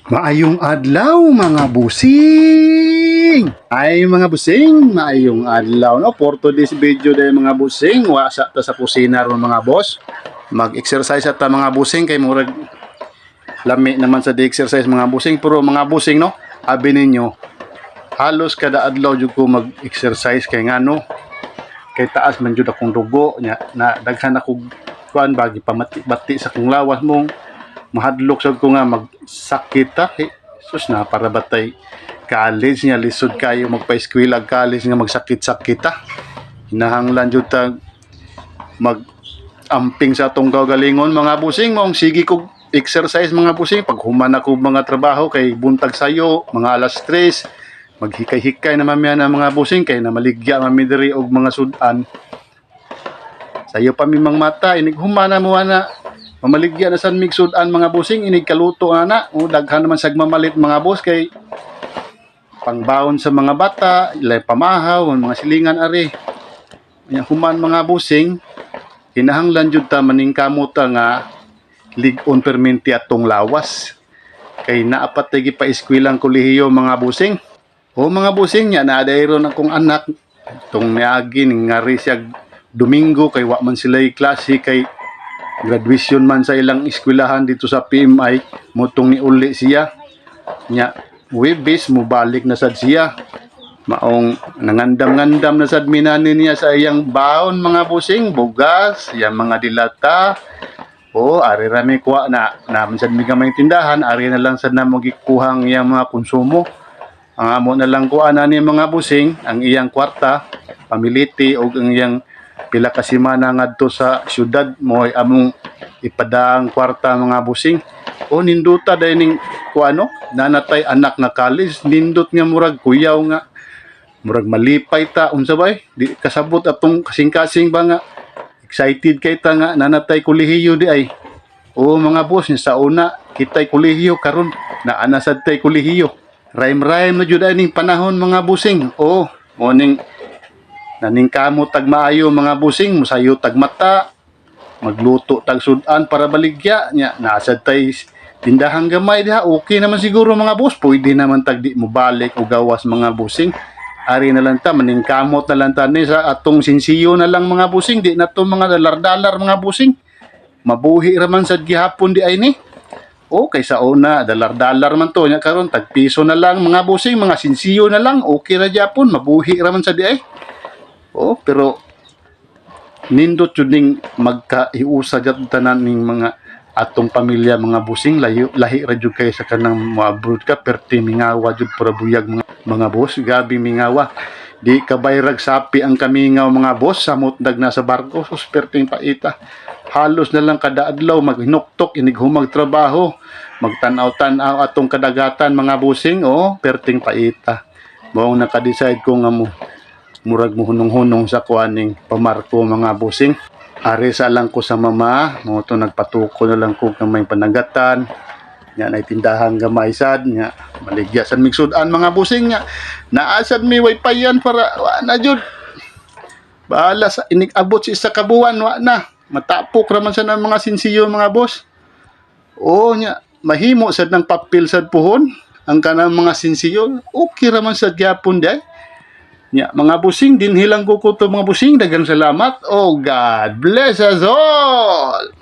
Maayong adlaw mga busing! Ay mga busing, maayong adlaw no for today's video day mga busing. Wasa ta sa kusina ron mga boss. Mag-exercise ta mga busing kay murag lami naman sa di-exercise mga busing, pero mga busing no, abi ninyo halos kada adlaw jud ko mag-exercise kay ngano kay taas man jud akong dugo nya na daghan ako kuan bagi pamati-bati sa kong lawas mong mahadlok sad ko nga magsakit ta. Sus na para batay college nga lisod kayo magpa-eskwela college nga magsakit-sakit ta. Hinahanglan jud ta mag amping sa atong kagalingon mga busing mong sige kog exercise mga busing pag human ako mga trabaho kay buntag sayo mga alas 3 maghikay-hikay na mamaya na mga busing kay na maligya mami diri og mga sudan sayo pa mi mang mata inig humana mo ana mamaligya na san mig sudan mga busing inig kaluto ana o daghan naman sag mamalit mga boss kay pangbawon sa mga bata ilay pamahaw mga silingan ari human mga busing kinahanglan jud ta maningkamot nga lig-on perminti atong lawas kay naapat lagi pa eskwelang kolehiyo mga busing o mga busing nya na dayron akong anak tong niagi ning ngari siya Domingo kay wa man sila klase kay graduation man sa ilang eskwelahan dito sa PMI motong ni uli siya nya Webes mo balik na sad siya maong nangandam-ngandam na sad minani niya sa iyang baon mga busing bugas iyang mga dilata o ari rami kuha na naman sad mi gamay tindahan ari na lang sad na magikuhang iyang mga konsumo ang amo na lang kuha na ni mga busing ang iyang kwarta pamiliti o ang iyang pila ka semana ngadto sa syudad mo among ipadang kwarta mga busing o ninduta dahil ning kuano nanatay anak nga college nindot nga murag kuyaw nga murag malipay ta unsa bay di kasabot atong kasing-kasing ba nga excited kay ta nga nanatay kolehiyo di ay o mga boss sa una kitay kolehiyo karon naana sad tay kolehiyo rhyme na jud ning panahon mga busing o morning naningkamot tag maayo mga busing musayo tag mata magluto tag sudan para baligya nya nasad tay tindahan gamay diha okay naman siguro mga boss pwede naman tag di mo balik o gawas mga busing ari na lang ta maningkamot na lang ta ni sa atong sinsiyo na lang mga busing di na to mga dalar-dalar mga busing mabuhi raman sad gihapon di ay ni o kaysa una dalar-dalar man to nya karon tag piso na lang mga busing mga sinsiyo na lang okay ra gyapon mabuhi raman sad di ay o pero nindot jud ning magkaiusa jud tanan ning mga atong pamilya mga busing lahi ra jud kay sa kanang moabroad ka perti mingawa jud para buyag mga boss gabi mingawa di kabayrag sapi ang kamingaw mga boss samot dag na sa barko sus perting paita halos na lang kada adlaw maghinuktok inig humag trabaho magtan-aw atong kadagatan mga busing o perting paita mao naka-decide ko nga mo murag mo hunong-hunong sa kuaning pamarko mga busing ari sa lang ko sa mama mo to nagpatuko na lang ko ng may panagatan nya na tindahan gamay sad nya maligyasan mig sudan mga busing nya naasad mi wifi yan para wa na jud bahala sa inig abot sa isa ka buwan wa na matapok raman sa ng mga sinsiyo mga boss o nya mahimo sad ng papel sad puhon ang kanang mga sinsiyo okay raman sa gyapon day nya mga busing dinhilang ko to mga busing daghang salamat oh God bless us all.